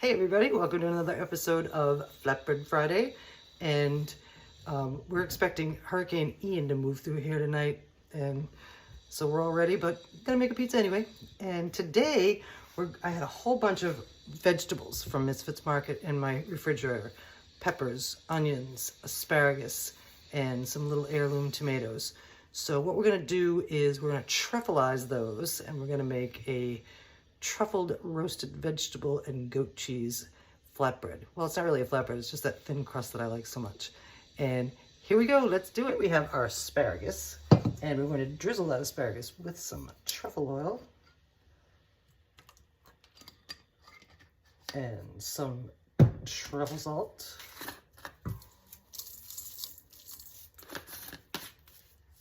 Hey everybody, welcome to another episode of Flatbread Friday. And we're expecting Hurricane Ian to move through here tonight. And so we're all ready, but gonna make a pizza anyway. And today, I had a whole bunch of vegetables from Misfits Market in my refrigerator. Peppers, onions, asparagus, and some little heirloom tomatoes. So what we're gonna do is we're gonna truffleize those, and we're gonna make a truffled roasted vegetable and goat cheese flatbread. Well, it's not really a flatbread, it's just that thin crust that I like so much. And here we go, let's do it. We have our asparagus, and we're going to drizzle that asparagus with some truffle oil and some truffle salt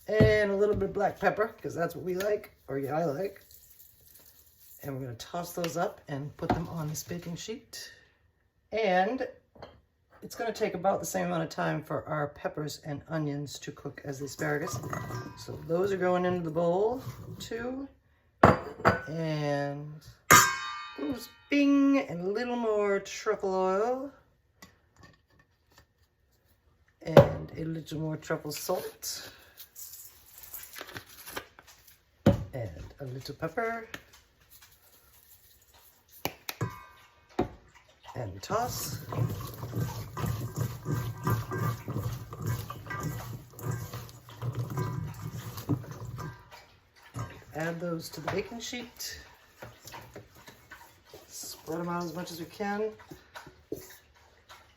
and a little bit of black pepper, because that's what we like, or yeah, I like. And we're going to toss those up and put them on this baking sheet. And it's going to take about the same amount of time for our peppers and onions to cook as the asparagus. So those are going into the bowl too. And oops, bing, and a little more truffle oil. And a little more truffle salt. And a little pepper. And toss. And add those to the baking sheet. Spread them out as much as we can.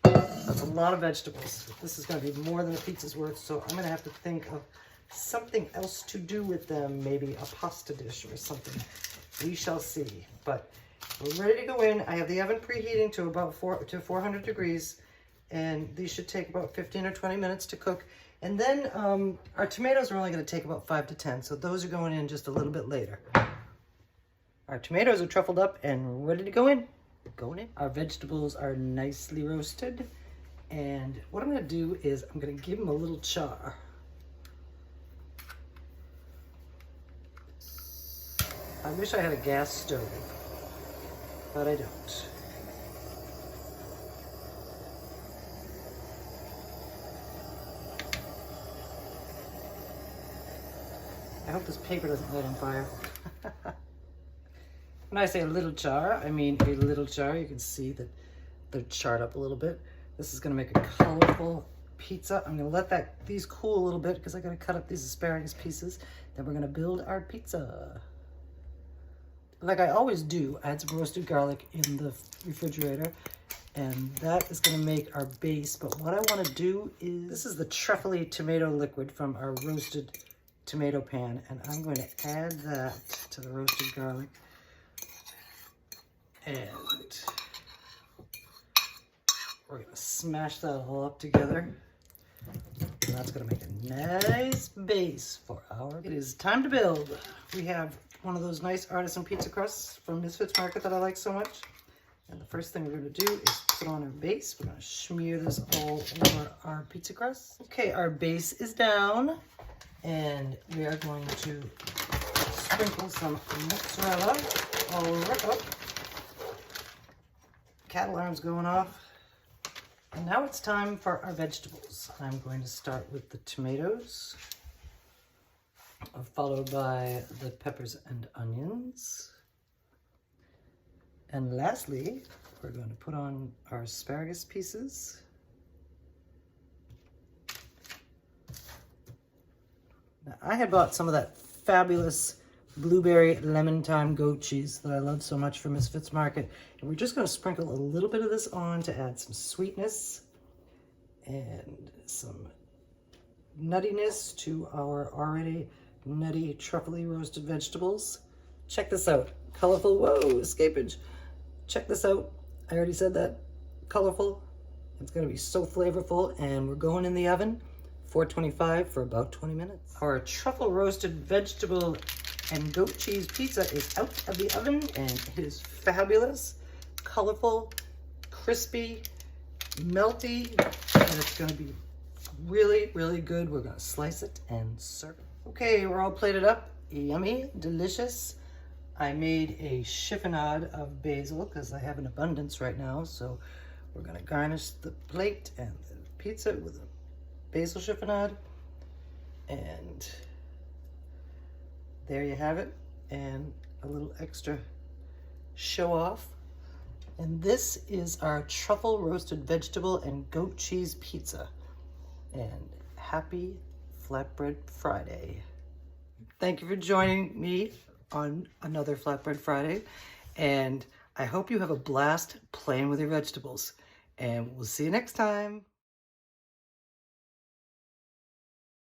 That's a lot of vegetables. This is going to be more than a pizza's worth, so I'm going to have to think of something else to do with them, maybe a pasta dish or something. We shall see. But we're ready to go in. I have the oven preheating to about 400 degrees, and these should take about 15 or 20 minutes to cook. And then our tomatoes are only going to take about 5 to 10, so those are going in just a little bit later. Our tomatoes are truffled up and ready to go in. Going in. Our vegetables are nicely roasted, and what I'm going to do is I'm going to give them a little char. I wish I had a gas stove, but I don't. I hope this paper doesn't light on fire. When I say a little char, I mean a little char. You can see that they're charred up a little bit. This is gonna make a colorful pizza. I'm gonna let these cool a little bit because I gotta cut up these asparagus pieces. Then we're gonna build our pizza. Like I always do, I had some roasted garlic in the refrigerator, and that is going to make our base. But what I want to do is, this is the truffly tomato liquid from our roasted tomato pan, and I'm going to add that to the roasted garlic. And we're going to smash that all up together. And that's going to make a nice base for our... It is time to build. We have one of those nice artisan pizza crusts from Misfits Market that I like so much. And the first thing we're going to do is put on our base. We're going to smear this all over our pizza crust. Okay, our base is down, and we are going to sprinkle some mozzarella all over. Cat alarm's going off. And now it's time for our vegetables. I'm going to start with the tomatoes, followed by the peppers and onions. And lastly, we're going to put on our asparagus pieces. Now, I had bought some of that fabulous blueberry lemon thyme goat cheese that I love so much from Misfits Market. And we're just going to sprinkle a little bit of this on to add some sweetness and some nuttiness to our already nutty, truffly roasted vegetables. Check this out. Colorful. Whoa, escapage. Check this out. I already said that. Colorful. It's going to be so flavorful, and we're going in the oven, 425 for about 20 minutes. Our truffle roasted vegetable and goat cheese pizza is out of the oven, and it is fabulous, colorful, crispy, melty, and it's going to be really, really good. We're going to slice it and serve it. Okay, we're all plated up. Yummy, delicious. I made a chiffonade of basil because I have an abundance right now. So we're gonna garnish the plate and the pizza with a basil chiffonade. And there you have it. And a little extra show off. And this is our truffle roasted vegetable and goat cheese pizza. And happy Flatbread Friday. Thank you for joining me on another Flatbread Friday. And I hope you have a blast playing with your vegetables. And we'll see you next time.